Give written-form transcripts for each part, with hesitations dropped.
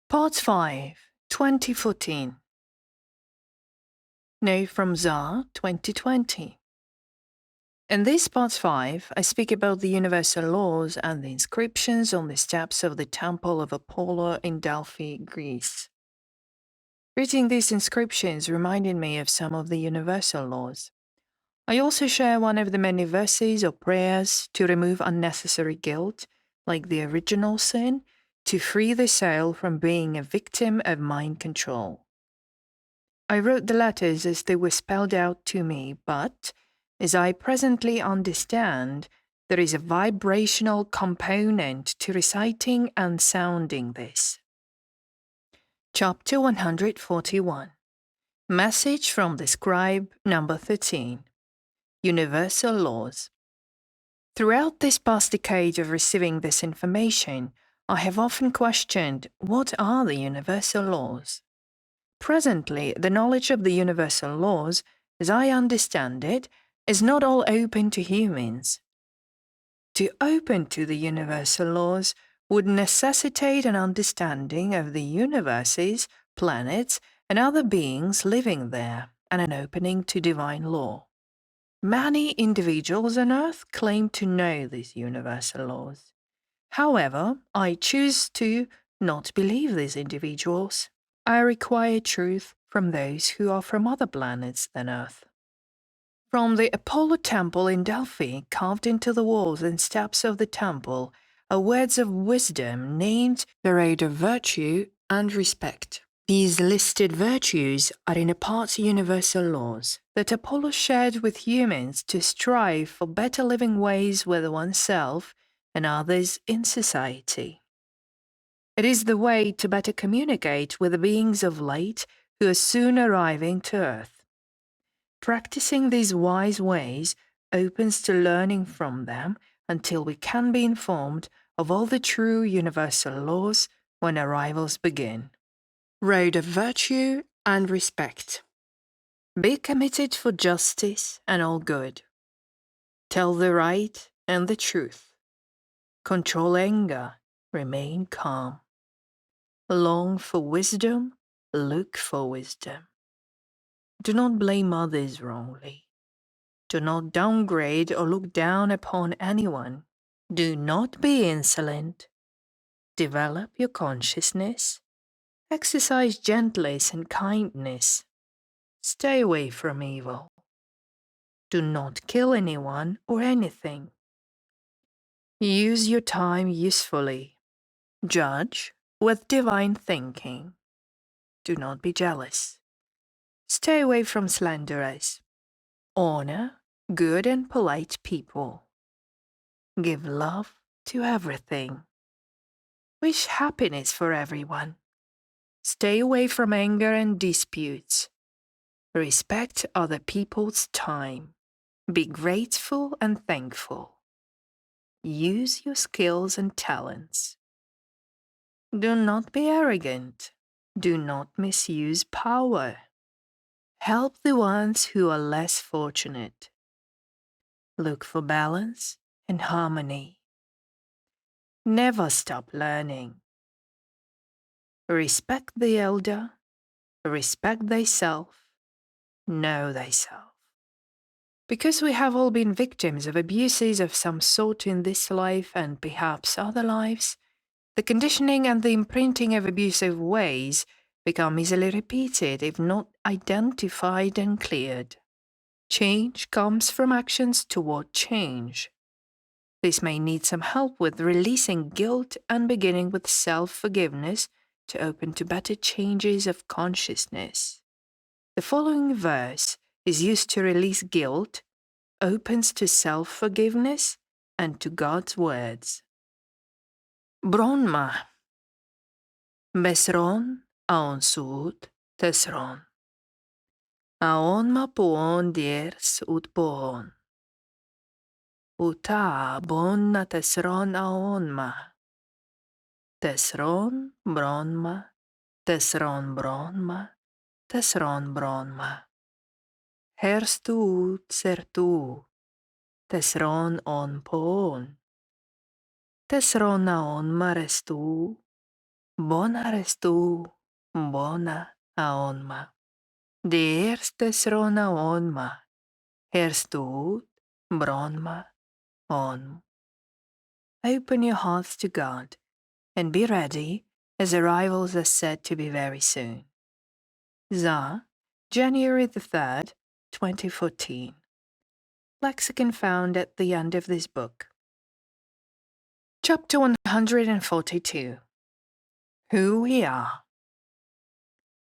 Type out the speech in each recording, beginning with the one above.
Part 5, 2014. Note from Tsar 2020. In this Part 5, I speak about the universal laws and the inscriptions on the steps of the Temple of Apollo in Delphi, Greece. Reading these inscriptions reminded me of some of the universal laws. I also share one of the many verses or prayers to remove unnecessary guilt, like the original sin, to free the soul from being a victim of mind control. I wrote the letters as they were spelled out to me, but, as I presently understand, there is a vibrational component to reciting and sounding this. Chapter 141. Message from the Scribe, number 13. Universal Laws. Throughout this past decade of receiving this information, I have often questioned, what are the universal laws? Presently, the knowledge of the universal laws, as I understand it, is not all open to humans. To open to the universal laws would necessitate an understanding of the universes, planets, and other beings living there, and an opening to divine law. Many individuals on Earth claim to know these universal laws. However, I choose to not believe these individuals. I require truth from those who are from other planets than Earth. From the Apollo temple in Delphi, carved into the walls and steps of the temple, are words of wisdom named Narrated virtue and respect. These listed virtues are in a part universal laws that Apollo shared with humans to strive for better living ways with oneself and others in society. It is the way to better communicate with the beings of light who are soon arriving to Earth. Practicing these wise ways opens to learning from them until we can be informed of all the true universal laws when arrivals begin. Road of virtue and respect. Be committed for justice and all good. Tell the right and the truth. Control anger. Remain calm. Long for wisdom, look for wisdom. Do not blame others wrongly. Do not downgrade or look down upon anyone. Do not be insolent. Develop your consciousness. Exercise gentleness and kindness. Stay away from evil. Do not kill anyone or anything. Use your time usefully. Judge with divine thinking. Do not be jealous. Stay away from slanderers. Honor good and polite people. Give love to everything. Wish happiness for everyone. Stay away from anger and disputes. Respect other people's time. Be grateful and thankful. Use your skills and talents. Do not be arrogant. Do not misuse power. Help the ones who are less fortunate. Look for balance and harmony. Never stop learning. Respect the elder. Respect thyself. Know thyself. Because we have all been victims of abuses of some sort in this life and perhaps other lives, the conditioning and the imprinting of abusive ways become easily repeated if not identified and cleared. Change comes from actions toward change. This may need some help with releasing guilt and beginning with self-forgiveness to open to better changes of consciousness. The following verse is used to release guilt, opens to self-forgiveness, and to God's words. Bronma. Besron aon sud tesron. Aon ma poon diers ut poon. Uta bonna tesron aonma. Tesron bronma, tesron bronma, tesron bronma. Herstu sertu, tesron on poon. Tesron aonma restu, Bona restu, bona aonma. De eerste srona onma, herstoot, bronma, on. Open your hearts to God and be ready, as arrivals are said to be very soon. Za, January the 3rd, 2014. Lexicon found at the end of this book. Chapter 142. Who we are.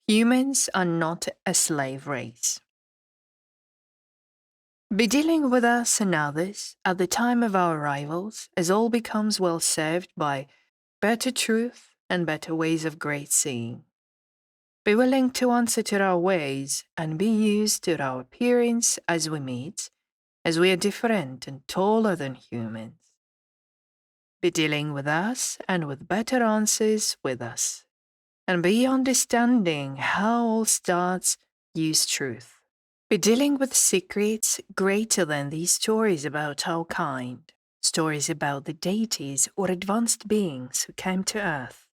Humans are not a slave race. Be dealing with us and others at the time of our arrivals, as all becomes well served by better truth and better ways of great seeing. Be willing to answer to our ways and be used to our appearance as we meet, as we are different and taller than humans. Be dealing with us and with better answers with us, and be understanding how all starts use truth. Be dealing with secrets greater than these stories about our kind, stories about the deities or advanced beings who came to Earth.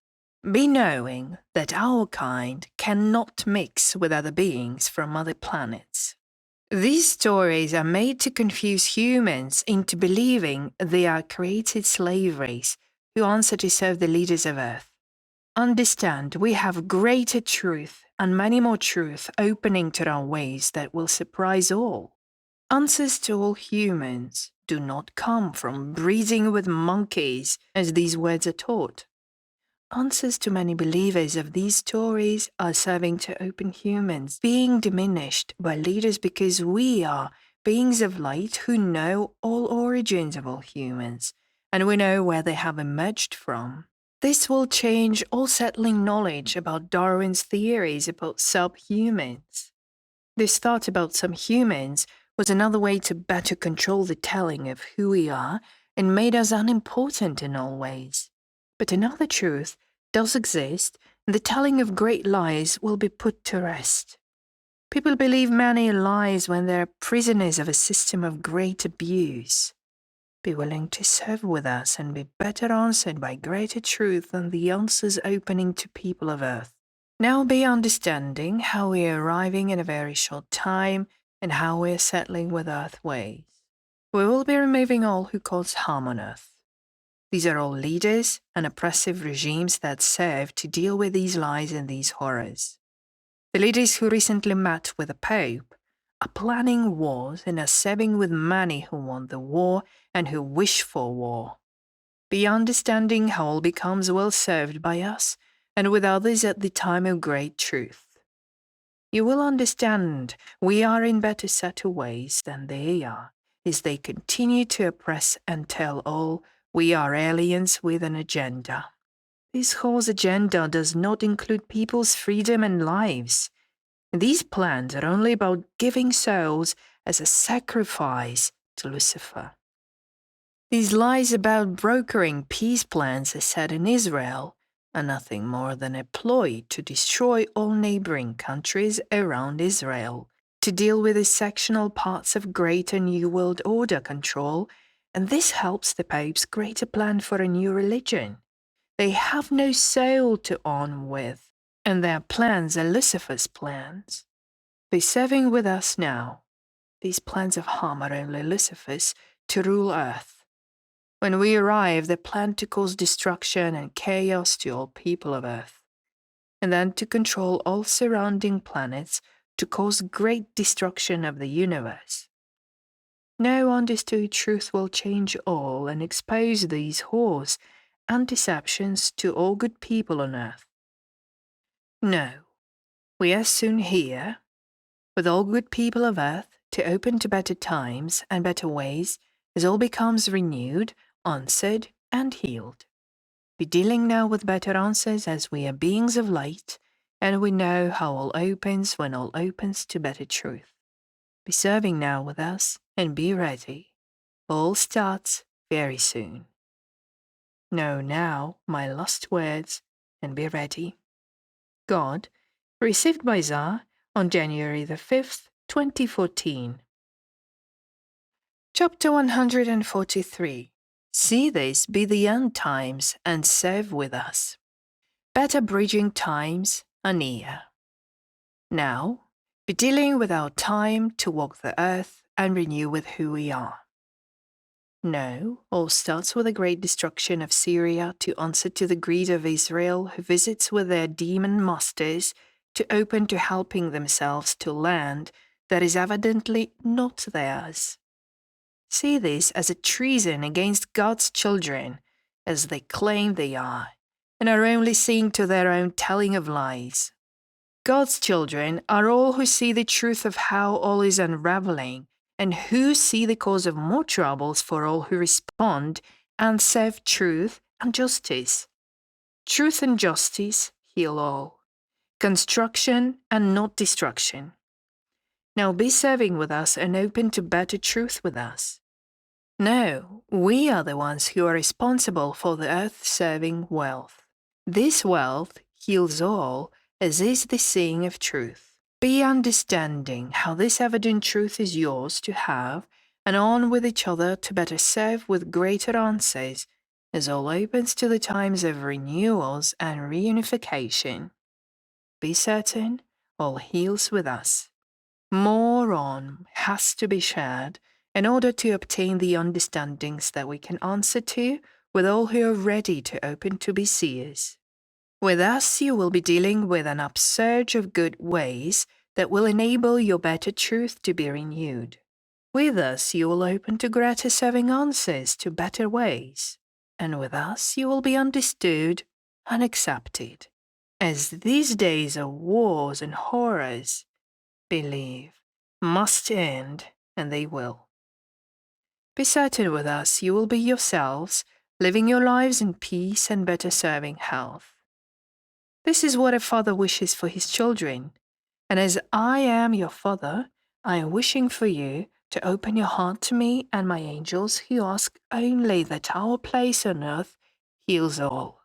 Be knowing that our kind cannot mix with other beings from other planets. These stories are made to confuse humans into believing they are a created slave race who answer to serve the leaders of Earth. Understand, we have greater truth and many more truth opening to our ways that will surprise all. Answers to all humans do not come from breeding with monkeys, as these words are taught. Answers to many believers of these stories are serving to open humans, being diminished by leaders because we are beings of light who know all origins of all humans, and we know where they have emerged from. This will change all settling knowledge about Darwin's theories about subhumans. This thought about some humans was another way to better control the telling of who we are and made us unimportant in all ways. But another truth does exist, and the telling of great lies will be put to rest. People believe many lies when they are prisoners of a system of great abuse. Be willing to serve with us and be better answered by greater truth than the answers opening to people of Earth. Now be understanding how we are arriving in a very short time and how we are settling with Earth ways. We will be removing all who cause harm on Earth. These are all leaders and oppressive regimes that serve to deal with these lies and these horrors. The leaders who recently met with the Pope are planning wars and are serving with many who want the war and who wish for war. Be understanding how all becomes well served by us and with others at the time of great truth. You will understand we are in better set of ways than they are, as they continue to oppress and tell all we are aliens with an agenda. This whole agenda does not include people's freedom and lives. These plans are only about giving souls as a sacrifice to Lucifer. These lies about brokering peace plans as said in Israel are nothing more than a ploy to destroy all neighboring countries around Israel, to deal with the sectional parts of greater New World Order control, and this helps the Pope's greater plan for a new religion. They have no soul to on with, and their plans are Lucifer's plans. They're serving with us now. These plans of harm are only Lucifer's to rule Earth. When we arrive, they plan to cause destruction and chaos to all people of Earth, and then to control all surrounding planets to cause great destruction of the universe. No understood truth will change all and expose these whores and deceptions to all good people on Earth. No, we are soon here, with all good people of Earth, to open to better times and better ways as all becomes renewed, answered, and healed. Be dealing now with better answers as we are beings of light, and we know how all opens when all opens to better truth. Be serving now with us and be ready. All starts very soon. Know now my last words and be ready. God, received by Tsar on January the 5th, 2014. Chapter 143. See this be the end times and serve with us. better bridging times are near. Now, be dealing with our time to walk the earth and renew with who we are. No, all starts with the great destruction of Syria to answer to the greed of Israel, who visits with their demon masters to open to helping themselves to land that is evidently not theirs. See this as a treason against God's children, as they claim they are, and are only seeing to their own telling of lies. God's children are all who see the truth of how all is unraveling, and who see the cause of more troubles for all who respond and serve truth and justice. Truth and justice heal all. Construction and not destruction. Now be serving with us and open to better truth with us. No, we are the ones who are responsible for the earth-serving wealth. This wealth heals all, as is the seeing of truth. Be understanding how this evident truth is yours to have, and on with each other to better serve with greater answers, as all opens to the times of renewals and reunification. Be certain, all heals with us. More on has to be shared in order to obtain the understandings that we can answer to with all who are ready to open to be seers. With us, you will be dealing with an upsurge of good ways that will enable your better truth to be renewed. With us, you will open to greater serving answers to better ways. And with us, you will be understood and accepted. As these days of wars and horrors, believe, must end, and they will. Be certain with us you will be yourselves, living your lives in peace and better serving health. This is what a father wishes for his children, and as I am your father, I am wishing for you to open your heart to me and my angels who ask only that our place on earth heals all.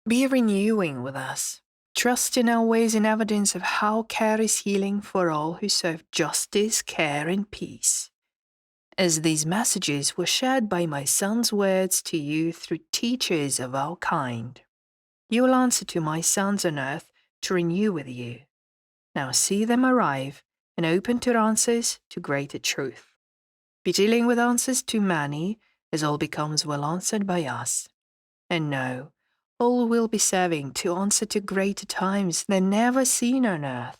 Be renewing with us. Trust in our ways in evidence of how care is healing for all who serve justice, care, and peace. As these messages were shared by my son's words to you through teachers of our kind, you will answer to my sons on earth to renew with you. Now see them arrive and open to answers to greater truth. Be dealing with answers to many, as all becomes well answered by us. And know, all will be serving to answer to greater times than never seen on earth,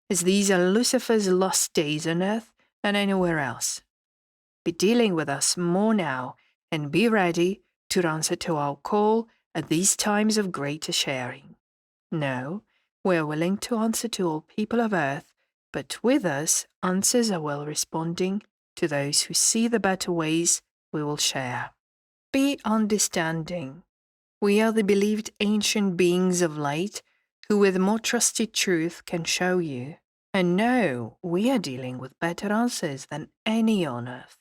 as these are Lucifer's lost days on earth than anywhere else. Be dealing with us more now, and be ready to answer to our call at these times of greater sharing. No, we are willing to answer to all people of earth, but with us answers are well responding to those who see the better ways we will share. Be understanding. We are the believed ancient beings of light who with more trusted truth can show you. And know we are dealing with better answers than any on earth.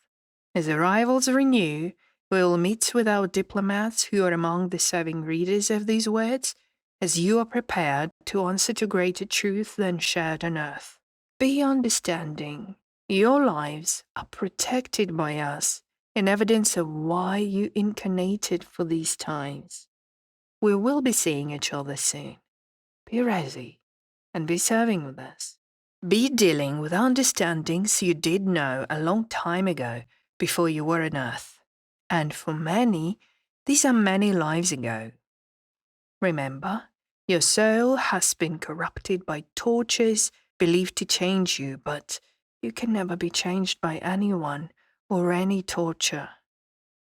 As arrivals renew, we will meet with our diplomats who are among the serving readers of these words, as you are prepared to answer to greater truth than shared on earth. Be understanding. Your lives are protected by us, in evidence of why you incarnated for these times. We will be seeing each other soon. Be ready and be serving with us. Be dealing with understandings you did know a long time ago before you were on earth. And for many, these are many lives ago. Remember, your soul has been corrupted by tortures believed to change you, but you can never be changed by anyone or any torture.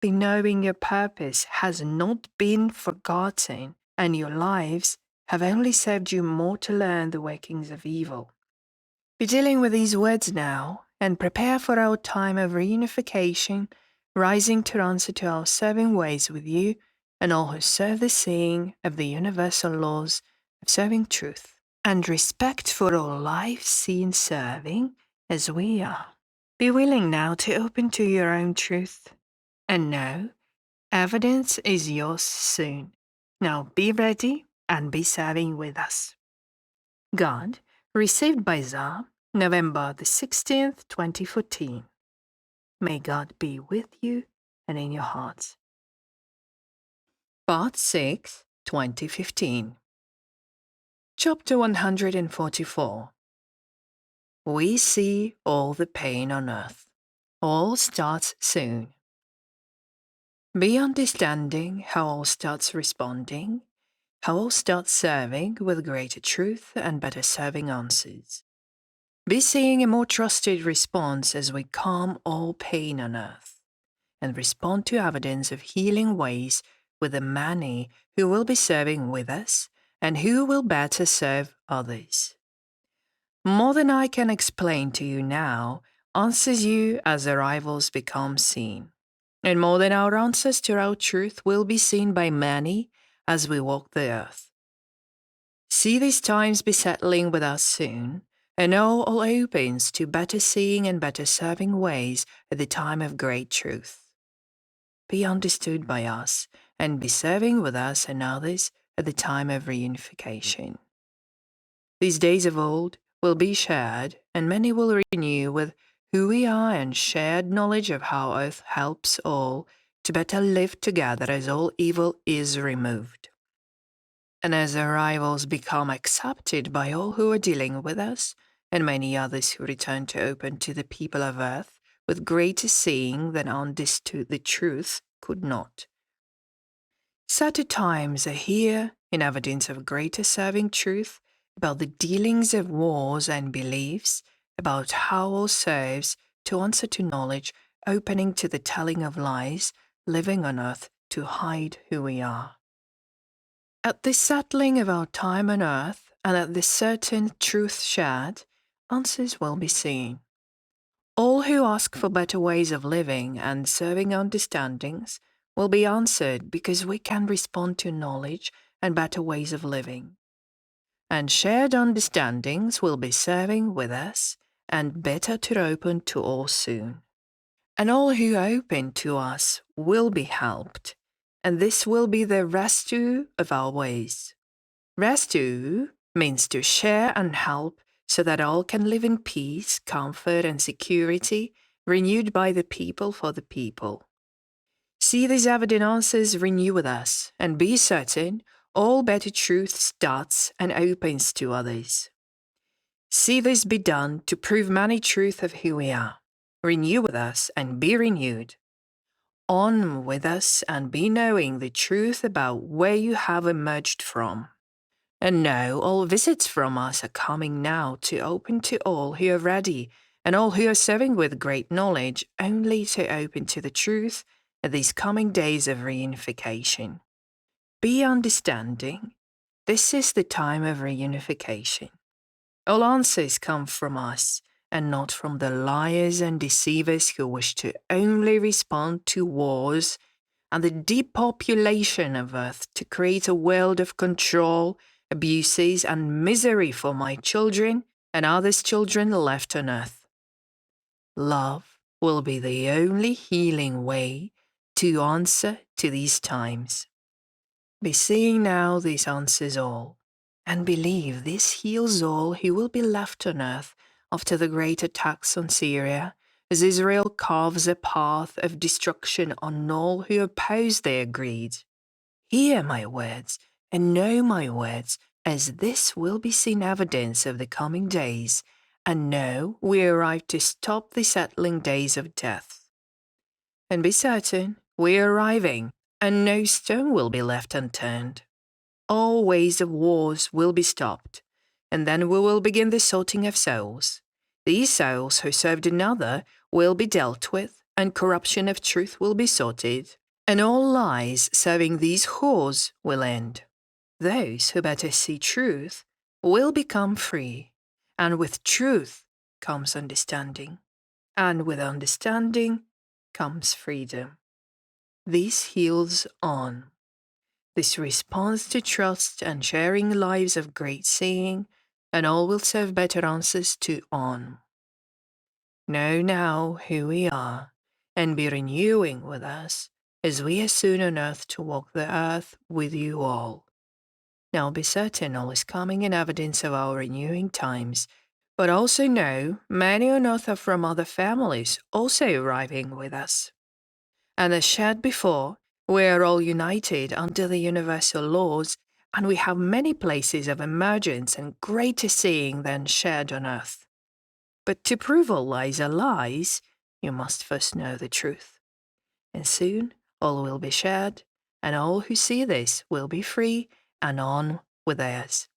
Be knowing your purpose has not been forgotten, and your lives have only served you more to learn the workings of evil. Be dealing with these words now, and prepare for our time of reunification, rising to answer to our serving ways with you and all who serve the seeing of the universal laws of serving truth, and respect for all life seen serving as we are. Be willing now to open to your own truth. And know, evidence is yours soon. Now be ready and be serving with us. God, received by Zah, November the 16th, 2014. May God be with you and in your hearts. Part 6, 2015. Chapter 144. We see all the pain on earth. All starts soon. Be understanding how all starts responding, how all starts serving with greater truth and better serving answers. Be seeing a more trusted response as we calm all pain on earth and respond to evidence of healing ways with the many who will be serving with us and who will better serve others. More than I can explain to you now answers you as arrivals become seen. And more than our answers to our truth will be seen by many as we walk the earth. See these times be settling with us soon, and know all opens to better seeing and better serving ways at the time of great truth. Be understood by us, and be serving with us and others at the time of reunification. These days of old will be shared, and many will renew with who we are and shared knowledge of how earth helps all to better live together as all evil is removed. And as arrivals become accepted by all who are dealing with us, and many others who return to open to the people of earth with greater seeing than understood the truth could not. Such times are here in evidence of greater serving truth about the dealings of wars and beliefs, about how all serves to answer to knowledge, opening to the telling of lies, living on earth to hide who we are. At the settling of our time on earth, and at the certain truth shared, answers will be seen. All who ask for better ways of living and serving understandings will be answered because we can respond to knowledge and better ways of living. And shared understandings will be serving with us and better to open to all soon. And all who open to us will be helped, and this will be the restu of our ways. Restu means to share and help so that all can live in peace, comfort, and security, renewed by the people for the people. See these evident answers renew with us, and be certain all better truth starts and opens to others. See this be done to prove many truth of who we are. Renew with us and be renewed. On with us and be knowing the truth about where you have emerged from. And now all visits from us are coming now to open to all who are ready, and all who are serving with great knowledge only to open to the truth at these coming days of reunification. Be understanding. This is the time of reunification. All answers come from us, and not from the liars and deceivers who wish to only respond to wars and the depopulation of earth to create a world of control, abuses, and misery for my children and others' children left on earth. Love will be the only healing way to answer to these times. Be seeing now these answers all, and believe this heals all who will be left on earth after the great attacks on Syria, as Israel carves a path of destruction on all who oppose their greed. Hear my words and know my words, as this will be seen evidence of the coming days, and know we arrive to stop the settling days of death. And be certain we are arriving, and no stone will be left unturned. All ways of wars will be stopped, and then we will begin the sorting of souls. These souls who served another will be dealt with, and corruption of truth will be sorted, and all lies serving these whores will end. Those who better see truth will become free, and with truth comes understanding, and with understanding comes freedom. This heals on. This responds to trust and sharing lives of great seeing, and all will serve better answers to on. Know now who we are, and be renewing with us, as we are soon on earth to walk the earth with you all. Now be certain all is coming in evidence of our renewing times, but also know many on earth are from other families also arriving with us. And as shared before, we are all united under the universal laws and we have many places of emergence and greater seeing than shared on earth. But to prove all lies are lies, you must first know the truth. And soon all will be shared, and all who see this will be free and on with theirs.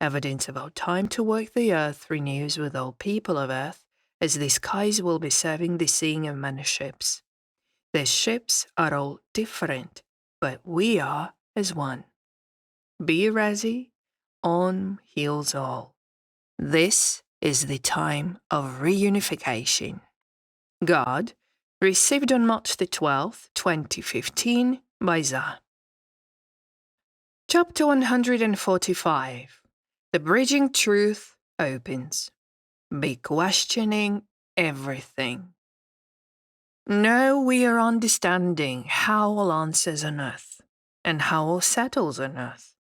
Evidence of our time to work the earth renews with all people of earth, as the skies will be serving the seeing of many ships. The ships are all different, but we are as one. Be ready, on heals all. This is the time of reunification. God, received on March the 12th, 2015, by Za. Chapter 145. The Bridging Truth opens. Be questioning everything. Know we are understanding how all answers on earth, and how all settles on earth.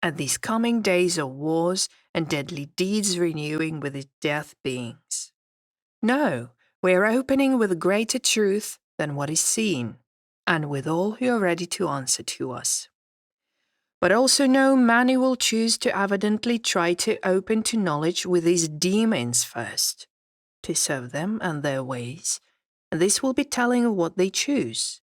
At these coming days of wars and deadly deeds renewing with its death beings. No, we are opening with greater truth than what is seen, and with all who are ready to answer to us. But also know many will choose to evidently try to open to knowledge with these demons first, to serve them and their ways, and this will be telling of what they choose.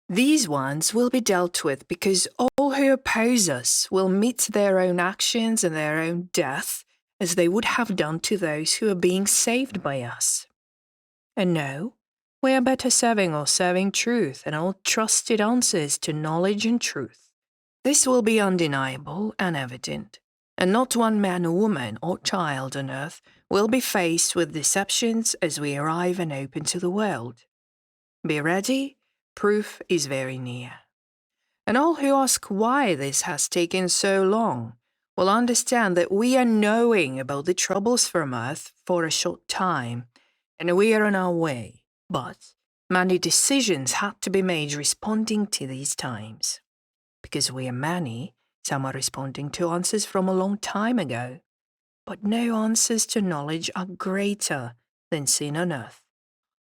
These ones will be dealt with because all who oppose us will meet their own actions and their own death as they would have done to those who are being saved by us. And no, we are better serving or serving truth and all trusted answers to knowledge and truth. This will be undeniable and evident, and not one man or woman or child on earth will be faced with deceptions as we arrive and open to the world. Be ready. Proof is very near. And all who ask why this has taken so long will understand that we are knowing about the troubles from earth for a short time, and we are on our way. But many decisions had to be made responding to these times. Because we are many, some are responding to answers from a long time ago. But no answers to knowledge are greater than seen on earth.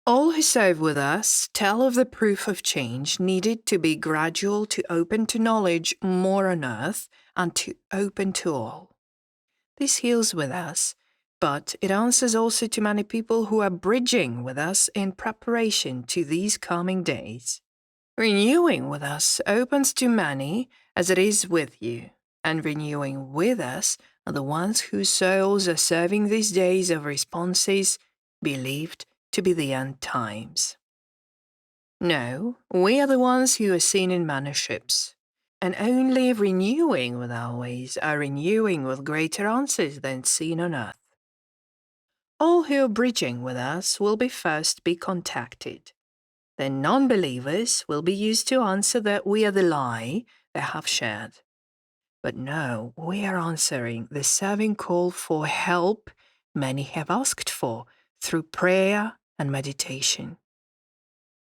All who serve with us tell of the proof of change needed to be gradual to open to knowledge more on earth and to open to all. This heals with us, but it answers also to many people who are bridging with us in preparation to these coming days. Renewing with us opens to many as it is with you, and renewing with us are the ones whose souls are serving these days of responses believed to be the end times. No, we are the ones who are seen in many ships, and only renewing with our ways are renewing with greater answers than seen on earth. All who are bridging with us will be first be contacted. Then non-believers will be used to answer that we are the lie they have shared. But no, we are answering the serving call for help many have asked for through prayer and meditation.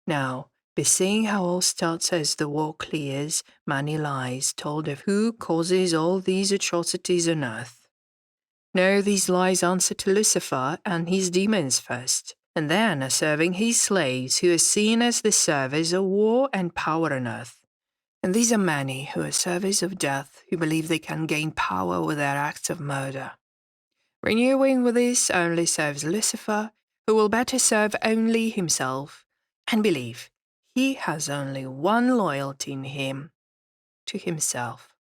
Now, be seeing how all starts as the war clears many lies told of who causes all these atrocities on earth. No, these lies answer to Lucifer and his demons first, and then are serving his slaves who are seen as the servers of war and power on earth. And these are many who are servers of death who believe they can gain power with their acts of murder. Renewing with this only serves Lucifer, who will better serve only himself, and believe he has only one loyalty in him, to himself.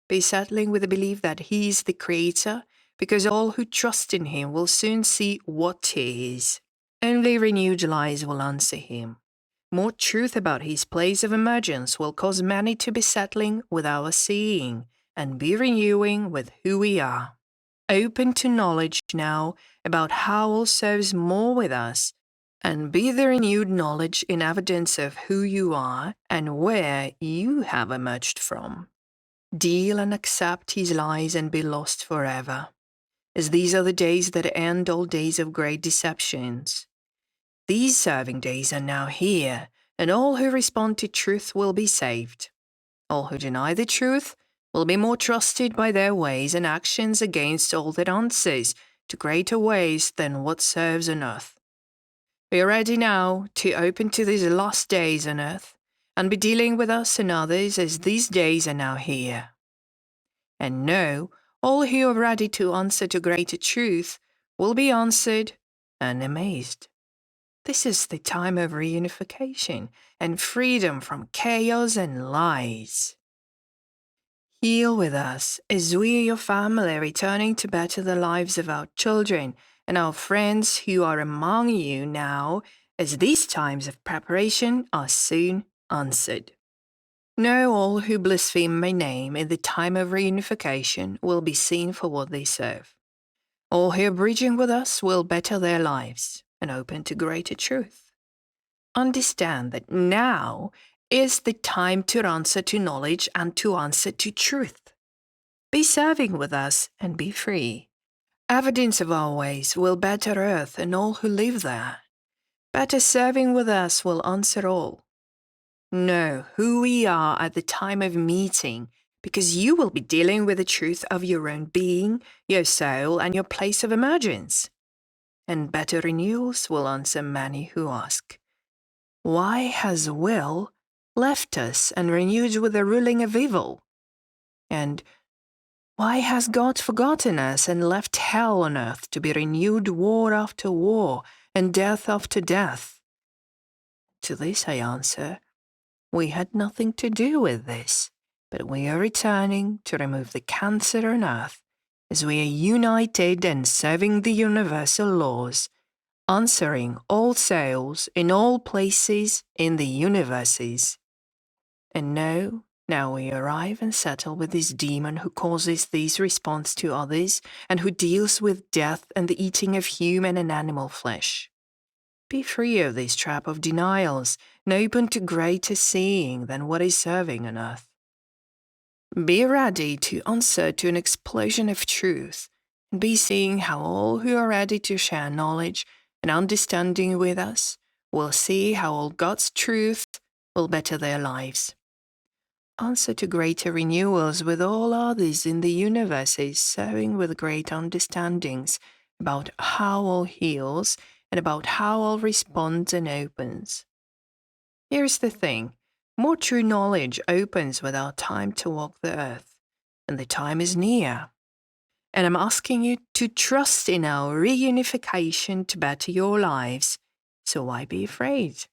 Be settling with the belief that he is the creator, because all who trust in him will soon see what he is. Only renewed lies will answer him. More truth about his place of emergence will cause many to be settling with our seeing, and be renewing with who we are. Open to knowledge now about how all serves more with us, and be the renewed knowledge in evidence of who you are and where you have emerged from. Deal and accept his lies and be lost forever, as these are the days that end all days of great deceptions. These serving days are now here, and all who respond to truth will be saved. All who deny the truth will be more trusted by their ways and actions against all that answers to greater ways than what serves on earth. We are ready now to open to these last days on earth, and be dealing with us and others as these days are now here. And know, all who are ready to answer to greater truth will be answered and amazed. This is the time of reunification and freedom from chaos and lies. Heal with us as we, your family, are returning to better the lives of our children and our friends who are among you now, as these times of preparation are soon answered. Know all who blaspheme my name in the time of reunification will be seen for what they serve. All who are bridging with us will better their lives and open to greater truth. Understand that now is the time to answer to knowledge and to answer to truth. Be serving with us and be free. Evidence of our ways will better earth and all who live there. Better serving with us will answer all. Know who we are at the time of meeting, because you will be dealing with the truth of your own being, your soul, and your place of emergence. And better renewals will answer many who ask, why has will left us and renewed with the ruling of evil? And why has God forgotten us and left hell on earth to be renewed war after war and death after death? To this I answer, we had nothing to do with this, but we are returning to remove the cancer on earth as we are united and serving the universal laws, answering all souls in all places in the universes. And now we arrive and settle with this demon who causes these response to others and who deals with death and the eating of human and animal flesh. Be free of this trap of denials and open to greater seeing than what is serving on earth. Be ready to answer to an explosion of truth and be seeing how all who are ready to share knowledge and understanding with us will see how all God's truth will better their lives. Answer to greater renewals with all others in the universes, serving with great understandings about how all heals and about how all responds and opens. Here's the thing, more true knowledge opens with our time to walk the earth, and the time is near. And I'm asking you to trust in our reunification to better your lives, so why be afraid?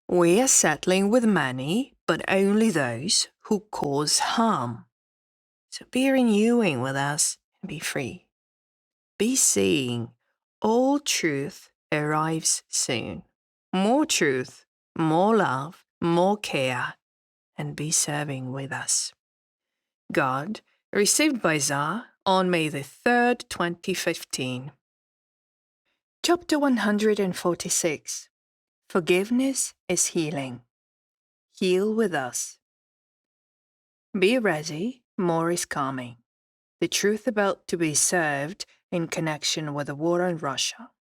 We are settling with many, but only those who cause harm. So be renewing with us and be free. Be seeing all truth arrives soon. More truth, more love, more care, and be serving with us. God, received by Tsar on May the 3rd, 2015. Chapter 146. Forgiveness is healing. Heal with us. Be ready, more is coming. The truth about to be served in connection with the war in Russia.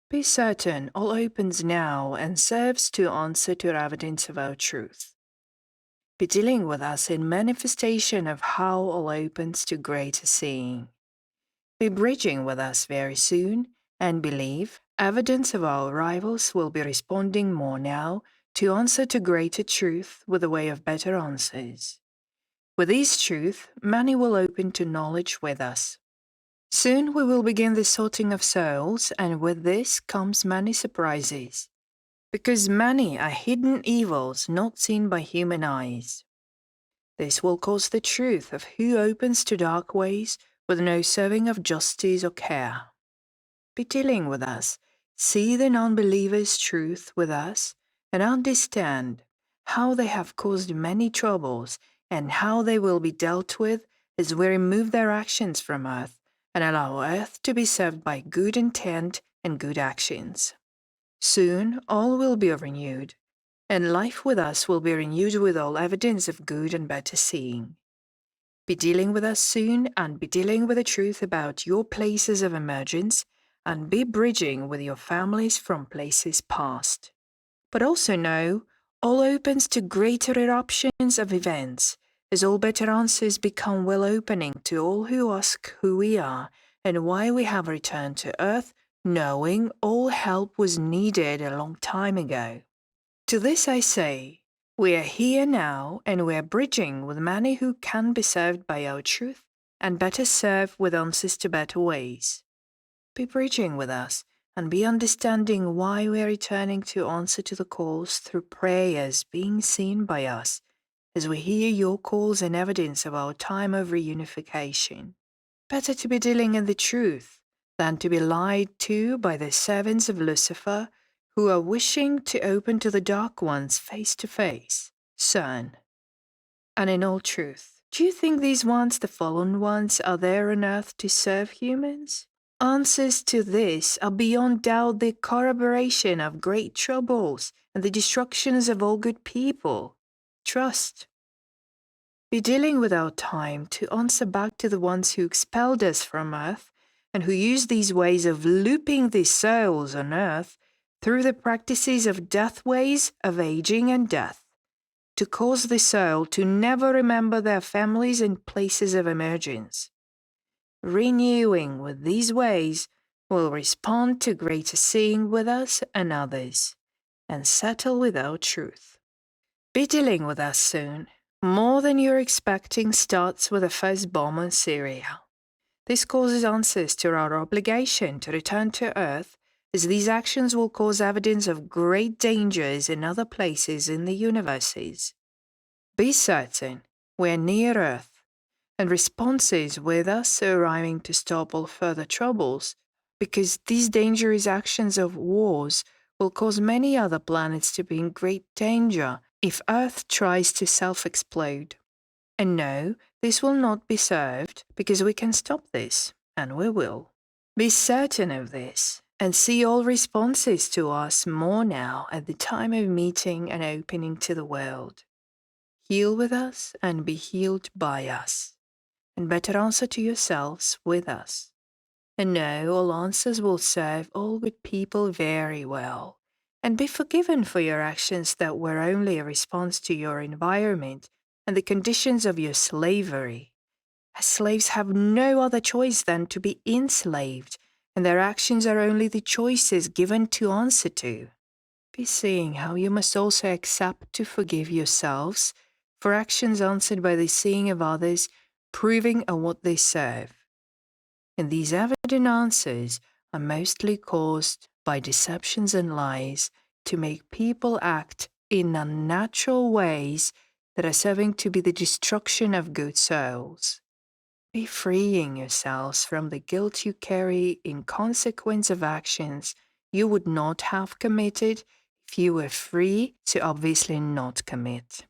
Be certain all opens now and serves to answer to evidence of our truth. Be dealing with us in manifestation of how all opens to greater seeing. Be bridging with us very soon, and believe evidence of our arrivals will be responding more now to answer to greater truth with a way of better answers. With this truth, many will open to knowledge with us. Soon we will begin the sorting of souls, and with this comes many surprises, because many are hidden evils not seen by human eyes. This will cause the truth of who opens to dark ways with no serving of justice or care. Be dealing with us, see the non-believers' truth with us, and understand how they have caused many troubles and how they will be dealt with as we remove their actions from earth and allow earth to be served by good intent and good actions. Soon all will be renewed, and life with us will be renewed with all evidence of good and better seeing. Be dealing with us soon and be dealing with the truth about your places of emergence and be bridging with your families from places past. But also know, all opens to greater eruptions of events, as all better answers become well opening to all who ask who we are and why we have returned to earth, knowing all help was needed a long time ago. To this I say, We are here now, and we are bridging with many who can be served by our truth and better serve with answers to better ways. Be bridging with us and be understanding why we are returning to answer to the calls through prayers being seen by us as we hear your calls and evidence of our time of reunification. Better to be dealing in the truth than to be lied to by the servants of Lucifer who are wishing to open to the dark ones face to face. Son. And in all truth, do you think these ones, the fallen ones, are there on earth to serve humans? Answers to this are beyond doubt the corroboration of great troubles and the destructions of all good people. Trust. Be dealing with our time to answer back to the ones who expelled us from earth and who use these ways of looping the souls on earth through the practices of death ways of aging and death, to cause the soul to never remember their families and places of emergence. Renewing with these ways will respond to greater seeing with us and others, and settle with our truth. Be dealing with us soon. More than you're expecting starts with the first bomb on Syria. This causes answers to our obligation to return to Earth, as these actions will cause evidence of great dangers in other places in the universes. Be certain we're near Earth, and responses with us arriving to stop all further troubles, because these dangerous actions of wars will cause many other planets to be in great danger if Earth tries to self-explode. And no, this will not be served because we can stop this, and we will. Be certain of this, and see all responses to us more now at the time of meeting and opening to the world. Heal with us and be healed by us, and better answer to yourselves with us. And know all answers will serve all good people very well, and be forgiven for your actions that were only a response to your environment and the conditions of your slavery. As slaves have no other choice than to be enslaved, and their actions are only the choices given to answer to. Be seeing how you must also accept to forgive yourselves for actions answered by the seeing of others, proving a what they serve. And these evident answers are mostly caused by deceptions and lies to make people act in unnatural ways that are serving to be the destruction of good souls. Be freeing yourselves from the guilt you carry in consequence of actions you would not have committed if you were free to obviously not commit.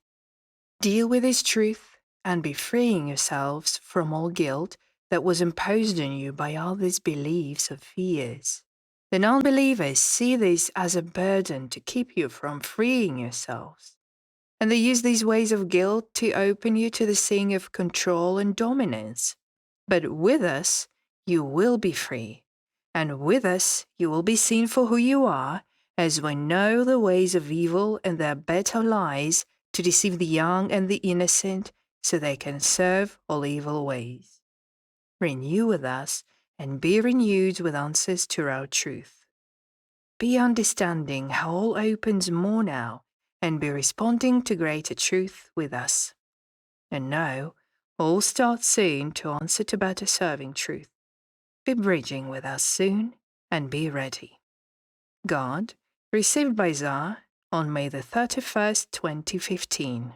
Deal with this truth and be freeing yourselves from all guilt that was imposed on you by all these beliefs or fears. The non-believers see this as a burden to keep you from freeing yourselves, and they use these ways of guilt to open you to the seeing of control and dominance. But with us, you will be free, and with us, you will be seen for who you are, as we know the ways of evil and their better lies to deceive the young and the innocent, so they can serve all evil ways. Renew with us, and be renewed with answers to our truth. Be understanding how all opens more now, and be responding to greater truth with us. And know, all start soon to answer to better serving truth. Be bridging with us soon, and be ready. God, received by Tsar on May the 31st, 2015.